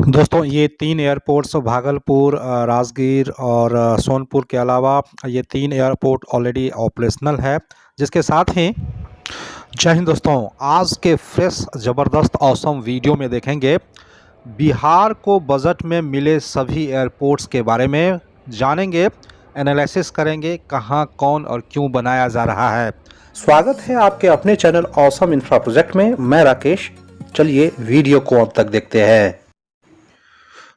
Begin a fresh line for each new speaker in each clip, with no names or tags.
दोस्तों ये 3 एयरपोर्ट्स भागलपुर, राजगीर और सोनपुर के अलावा ये 3 एयरपोर्ट ऑलरेडी ऑपरेशनल है। जिसके साथ ही जय हिंद दोस्तों, आज के फ्रेश ज़बरदस्त ऑसम वीडियो में देखेंगे बिहार को बजट में मिले सभी एयरपोर्ट्स के बारे में जानेंगे, एनालिसिस करेंगे कहां, कौन और क्यों बनाया जा रहा है। स्वागत है आपके अपने चैनल ऑसम इंफ्रा प्रोजेक्ट में। मैं राकेश। चलिए वीडियो को अब तक देखते हैं।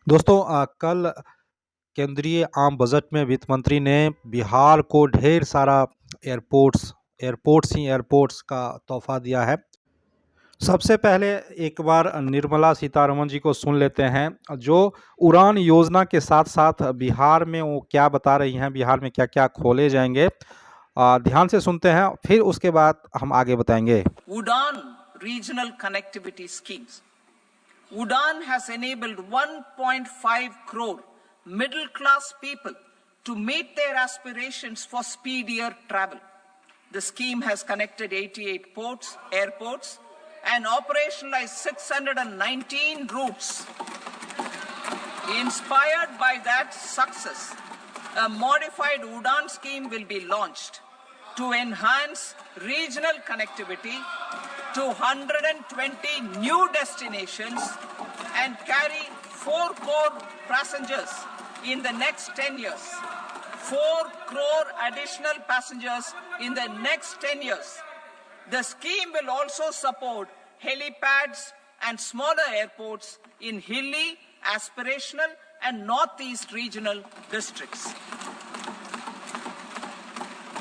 दोस्तों कल केंद्रीय आम बजट में वित्त मंत्री ने बिहार को ढेर सारा एयरपोर्ट्स का तोहफा दिया है। सबसे पहले एक बार निर्मला सीतारमण जी को सुन लेते हैं, जो उड़ान योजना के साथ साथ बिहार में वो क्या बता रही हैं, बिहार में क्या क्या खोले जाएंगे। ध्यान से सुनते हैं, फिर उसके बाद हम आगे बताएंगे।
उड़ान regional connectivity schemes. Udan has enabled 1.5 crore middle-class people to meet their aspirations for speedier travel. The scheme has connected 88 airports, and operationalized 619 routes. Inspired by that success, a modified Udan scheme will be launched to enhance regional connectivity to 120 new destinations and carry 4 crore passengers in the next 10 years. 4 crore additional passengers in the next 10 years. The scheme will also support helipads and smaller airports in hilly, aspirational and northeast regional districts.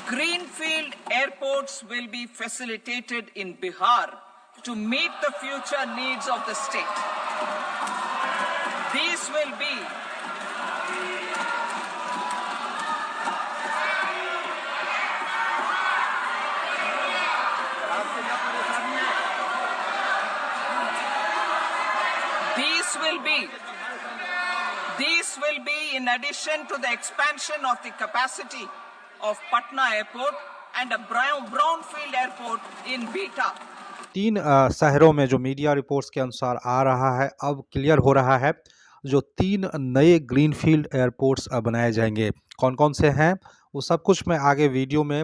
Greenfield airports will be facilitated in Bihar to meet the future needs of the state. These will be in addition to the expansion of the capacity of Patna Airport and a brownfield airport in Beta.
3 शहरों में जो media reports के अनुसार आ रहा है, अब clear हो रहा है, जो 3 नए ग्रीनफील्ड एयरपोर्ट्स बनाए जाएंगे। कौन कौन से हैं वो सब कुछ मैं आगे वीडियो में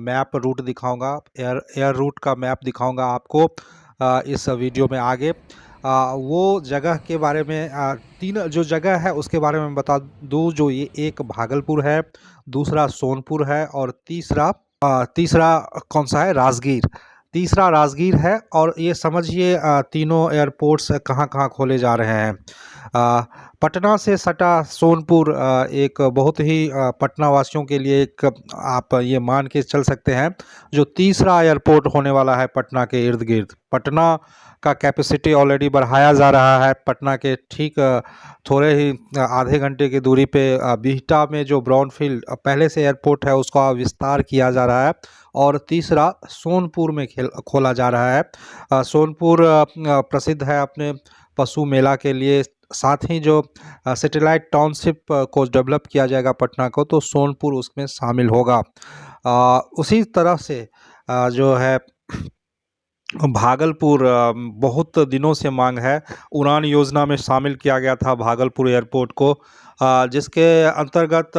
मैप रूट दिखाऊंगा, एयर रूट का मैप दिखाऊंगा आपको इस वीडियो में आगे। वो जगह के बारे में 3 जो जगह है उसके बारे में बता दूँ। जो ये एक भागलपुर है, दूसरा सोनपुर है और तीसरा कौन सा है, राजगीर। तीसरा राजगीर है। और ये समझिए तीनों एयरपोर्ट्स कहाँ कहाँ खोले जा रहे हैं। पटना से सटा सोनपुर एक बहुत ही पटना वासियों के लिए एक आप ये मान के चल सकते हैं जो तीसरा एयरपोर्ट होने वाला है पटना के इर्द गिर्द। पटना का कैपेसिटी ऑलरेडी बढ़ाया जा रहा है। पटना के ठीक थोड़े ही आधे घंटे की दूरी पे बिहटा में जो ब्राउनफील्ड पहले से एयरपोर्ट है उसका विस्तार किया जा रहा है। और तीसरा सोनपुर में खोला जा रहा है। सोनपुर प्रसिद्ध है अपने पशु मेला के लिए। साथ ही जो सैटेलाइट टाउनशिप को डेवलप किया जाएगा पटना को, तो सोनपुर उसमें शामिल होगा। उसी तरह से जो है भागलपुर, बहुत दिनों से मांग है, उड़ान योजना में शामिल किया गया था भागलपुर एयरपोर्ट को, जिसके अंतर्गत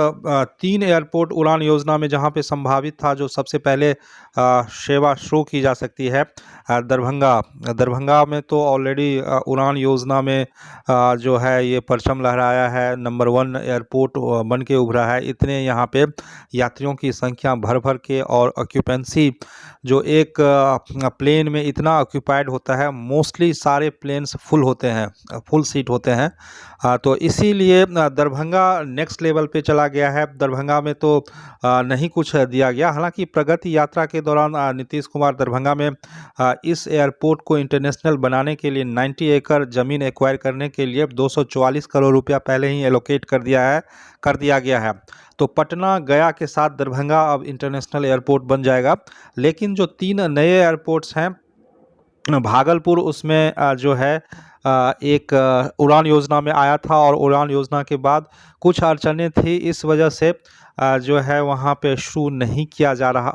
3 एयरपोर्ट उड़ान योजना में जहां पे संभावित था जो सबसे पहले सेवा शुरू की जा सकती है। दरभंगा में तो ऑलरेडी उड़ान योजना में जो है ये परचम लहराया है, नंबर 1 एयरपोर्ट बन के उभरा है। इतने यहाँ पे यात्रियों की संख्या भर के, और ऑक्यूपेंसी जो एक प्लेन में इतना ऑक्यूपाइड होता है, मोस्टली सारे प्लेन्स फुल होते हैं, फुल सीट होते हैं। तो इसीलिए दरभंगा नेक्स्ट लेवल पे चला गया है। दरभंगा में तो नहीं कुछ दिया गया। हालांकि प्रगति यात्रा के दौरान नीतीश कुमार दरभंगा में इस एयरपोर्ट को इंटरनेशनल बनाने के लिए 90 एकड़ ज़मीन एक्वायर करने के लिए 244 करोड़ रुपया पहले ही एलोकेट कर दिया गया है। तो पटना गया के साथ दरभंगा अब इंटरनेशनल एयरपोर्ट बन जाएगा। लेकिन जो 3 नए एयरपोर्ट्स हैं, भागलपुर उसमें जो है एक उड़ान योजना में आया था, और उड़ान योजना के बाद कुछ अड़चनें थी, इस वजह से जो है वहाँ पे शुरू नहीं किया जा रहा,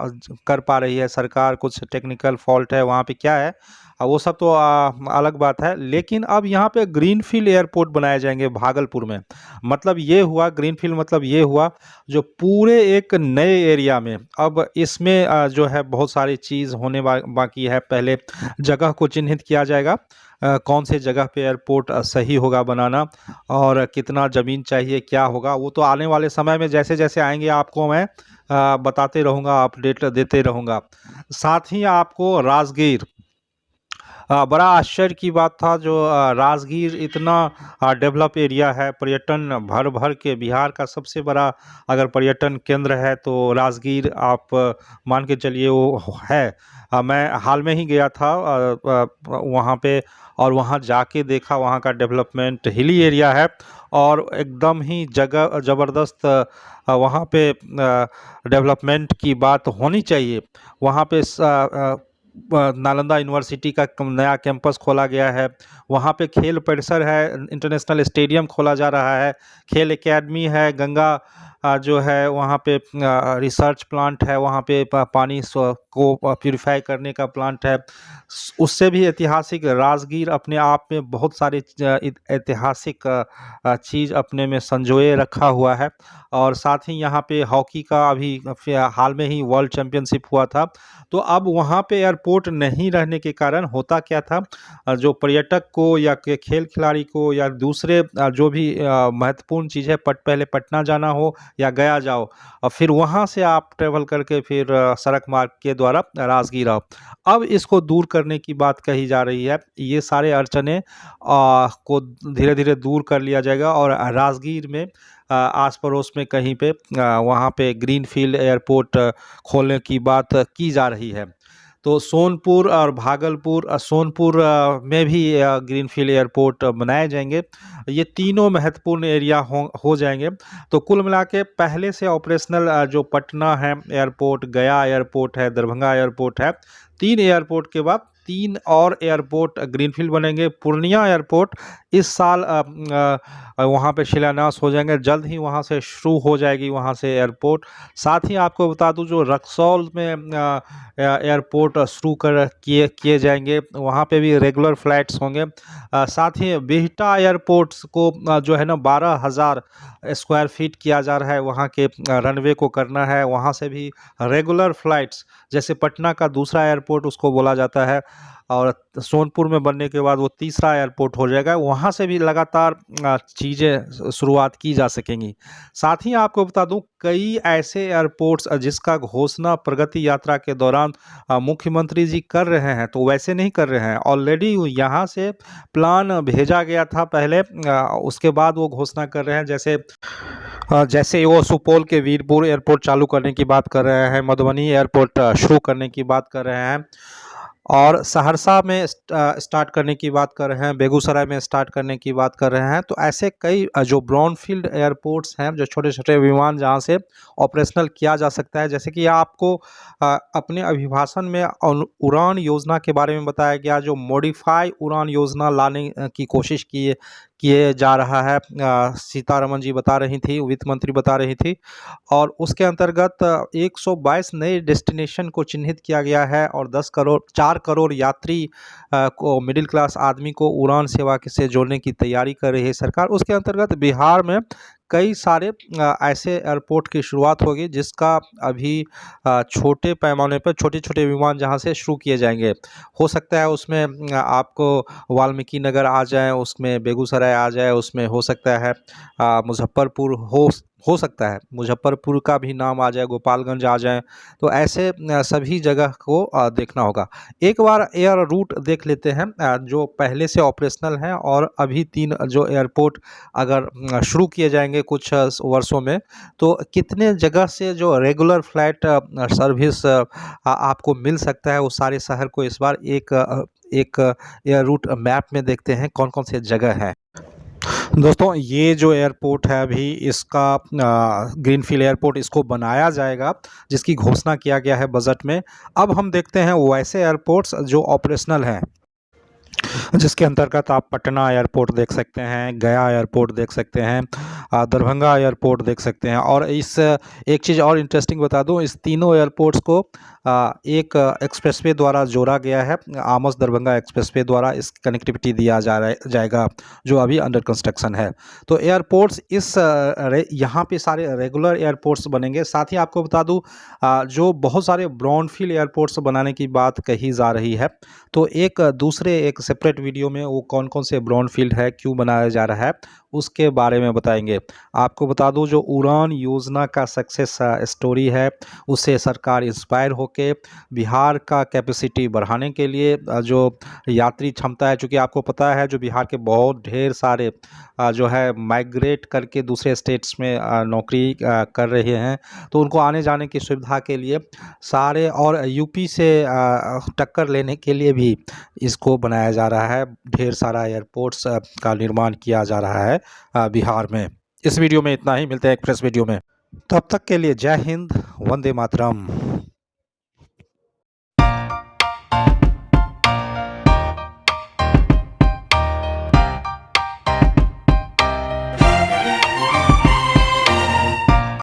कर पा रही है सरकार। कुछ टेक्निकल फॉल्ट है वहाँ पे। क्या है, वो सब तो अलग बात है। लेकिन अब यहाँ पे ग्रीनफील्ड एयरपोर्ट बनाए जाएंगे भागलपुर में। मतलब ये हुआ ग्रीनफील्ड, मतलब ये हुआ जो पूरे एक नए एरिया में। अब इसमें जो है बहुत सारी चीज़ होने बाकी है। पहले जगह को चिन्हित किया जाएगा, कौन से जगह पे एयरपोर्ट सही होगा बनाना, और कितना ज़मीन चाहिए, क्या होगा, वो तो आने वाले समय में जैसे जैसे आएंगे आपको मैं बताते रहूँगा, अपडेट देते रहूँगा। साथ ही आपको राजगीर, बड़ा आश्चर्य की बात था जो राजगीर इतना डेवलप एरिया है, पर्यटन भर भर के बिहार का सबसे बड़ा अगर पर्यटन केंद्र है तो राजगीर आप मान के चलिए वो है। मैं हाल में ही गया था वहाँ पे, और वहाँ जाके देखा वहाँ का डेवलपमेंट। हिली एरिया है और एकदम ही जगह ज़बरदस्त वहाँ पे डेवलपमेंट की बात होनी चाहिए। वहाँ पे नालंदा यूनिवर्सिटी का नया कैंपस खोला गया है। वहाँ पे खेल परिसर है, इंटरनेशनल स्टेडियम खोला जा रहा है, खेल एकेडमी है, गंगा जो है वहाँ पे रिसर्च प्लांट है, वहाँ पे पानी को प्यूरिफाई करने का प्लांट है। उससे भी ऐतिहासिक राजगीर अपने आप में बहुत सारे ऐतिहासिक चीज़ अपने में संजोए रखा हुआ है। और साथ ही यहाँ पे हॉकी का अभी हाल में ही वर्ल्ड चैंपियनशिप हुआ था। तो अब वहाँ पे एयरपोर्ट नहीं रहने के कारण होता क्या था, जो पर्यटक को या खेल खिलाड़ी को या दूसरे जो भी महत्वपूर्ण चीज़ है, पहले पटना जाना हो या गया जाओ, और फिर वहाँ से आप ट्रेवल करके फिर सड़क मार्ग के द्वारा राजगीर आओ। अब इसको दूर करने की बात कही जा रही है। ये सारे अड़चने को धीरे धीरे दूर कर लिया जाएगा, और राजगीर में आस पड़ोस में कहीं पे वहाँ पे ग्रीनफील्ड एयरपोर्ट खोलने की बात की जा रही है। तो सोनपुर और भागलपुर, सोनपुर में भी ग्रीनफील्ड एयरपोर्ट बनाए जाएंगे। ये तीनों महत्वपूर्ण एरिया हो जाएंगे। तो कुल मिला के पहले से ऑपरेशनल जो पटना है एयरपोर्ट, गया एयरपोर्ट है, दरभंगा एयरपोर्ट है, 3 एयरपोर्ट के बाद 3 और एयरपोर्ट ग्रीनफील्ड बनेंगे। पूर्णिया एयरपोर्ट इस साल वहाँ पे शिलान्यास हो जाएंगे, जल्द ही वहाँ से शुरू हो जाएगी वहाँ से एयरपोर्ट। साथ ही आपको बता दूं जो रक्सौल में एयरपोर्ट शुरू किए जाएंगे, वहाँ पे भी रेगुलर फ्लाइट्स होंगे। साथ ही बिहटा एयरपोर्ट्स को जो है ना 12,000 स्क्वायर फीट किया जा रहा है, वहाँ के रनवे को करना है, वहाँ से भी रेगुलर फ्लाइट्स, जैसे पटना का दूसरा एयरपोर्ट उसको बोला जाता है, और सोनपुर में बनने के बाद वो तीसरा एयरपोर्ट हो जाएगा, वहाँ से भी लगातार चीज़ें शुरुआत की जा सकेंगी। साथ ही आपको बता दूं कई ऐसे एयरपोर्ट्स जिसका घोषणा प्रगति यात्रा के दौरान मुख्यमंत्री जी कर रहे हैं, तो वैसे नहीं कर रहे हैं, ऑलरेडी यहाँ से प्लान भेजा गया था पहले, उसके बाद वो घोषणा कर रहे हैं। जैसे वो सुपौल के वीरपुर एयरपोर्ट चालू करने की बात कर रहे हैं, मधुबनी एयरपोर्ट शुरू करने की बात कर रहे हैं, और सहरसा में स्टार्ट करने की बात कर रहे हैं, बेगूसराय में स्टार्ट करने की बात कर रहे हैं। तो ऐसे कई जो ब्राउनफील्ड एयरपोर्ट्स हैं, जो छोटे छोटे विमान जहां से ऑपरेशनल किया जा सकता है, जैसे कि आपको अपने अभिभाषण में उड़ान योजना के बारे में बताया गया, जो मॉडिफाई उड़ान योजना लाने की कोशिश किए जा रहा है, सीतारमन जी बता रही थी, वित्त मंत्री बता रही थी। और उसके अंतर्गत 122 नए डेस्टिनेशन को चिन्हित किया गया है, और 4 करोड़ यात्री को, मिडिल क्लास आदमी को उड़ान सेवा से जोड़ने की तैयारी कर रही है सरकार। उसके अंतर्गत बिहार में कई सारे ऐसे एयरपोर्ट की शुरुआत होगी, जिसका अभी छोटे पैमाने पर छोटे छोटे विमान जहां से शुरू किए जाएंगे। हो सकता है उसमें आपको वाल्मीकि नगर आ जाए, उसमें बेगूसराय आ जाए, उसमें हो सकता है मुजफ्फरपुर हो सकता है मुजफ्फरपुर का भी नाम आ जाए, गोपालगंज आ जाए। तो ऐसे सभी जगह को देखना होगा। एक बार एयर रूट देख लेते हैं जो पहले से ऑपरेशनल हैं, और अभी 3 जो एयरपोर्ट अगर शुरू किए जाएंगे कुछ वर्षों में, तो कितने जगह से जो रेगुलर फ्लाइट सर्विस आपको मिल सकता है, वो सारे शहर को इस बार एक एयर रूट मैप में देखते हैं कौन कौन से जगह है। दोस्तों ये जो एयरपोर्ट है अभी इसका ग्रीनफील्ड एयरपोर्ट इसको बनाया जाएगा, जिसकी घोषणा किया गया है बजट में। अब हम देखते हैं वैसे एयरपोर्ट्स जो ऑपरेशनल हैं, जिसके अंतर्गत आप पटना एयरपोर्ट देख सकते हैं, गया एयरपोर्ट देख सकते हैं, दरभंगा एयरपोर्ट देख सकते हैं। और इस एक चीज़ और इंटरेस्टिंग बता दूं, इस तीनों एयरपोर्ट्स को एक एक्सप्रेसवे द्वारा जोड़ा गया है। आमस दरभंगा एक्सप्रेसवे द्वारा इस कनेक्टिविटी दिया जाएगा, जो अभी अंडर कंस्ट्रक्शन है। तो एयरपोर्ट्स यहाँ पे सारे रेगुलर एयरपोर्ट्स बनेंगे। साथ ही आपको बता दूं, जो बहुत सारे ब्राउनफील्ड एयरपोर्ट्स बनाने की बात कही जा रही है, तो एक सेपरेट वीडियो में वो कौन कौन से ब्राउनफील्ड है, क्यों बनाया जा रहा है, उसके बारे में बताएंगे। आपको बता दूं, जो उड़ान योजना का सक्सेस स्टोरी है, उससे सरकार इंस्पायर होके बिहार का कैपेसिटी बढ़ाने के लिए जो यात्री क्षमता है, चूँकि आपको पता है जो बिहार के बहुत ढेर सारे जो है माइग्रेट करके दूसरे स्टेट्स में नौकरी कर रहे हैं, तो उनको आने जाने की सुविधा के लिए सारे, और यूपी से टक्कर लेने के लिए भी इसको बनाया जा रहा है। ढेर सारा एयरपोर्ट्स का निर्माण किया जा रहा है बिहार में। इस वीडियो में इतना ही, मिलते हैं एक फ्रेश वीडियो में। तब तक के लिए जय हिंद, वंदे मातरम।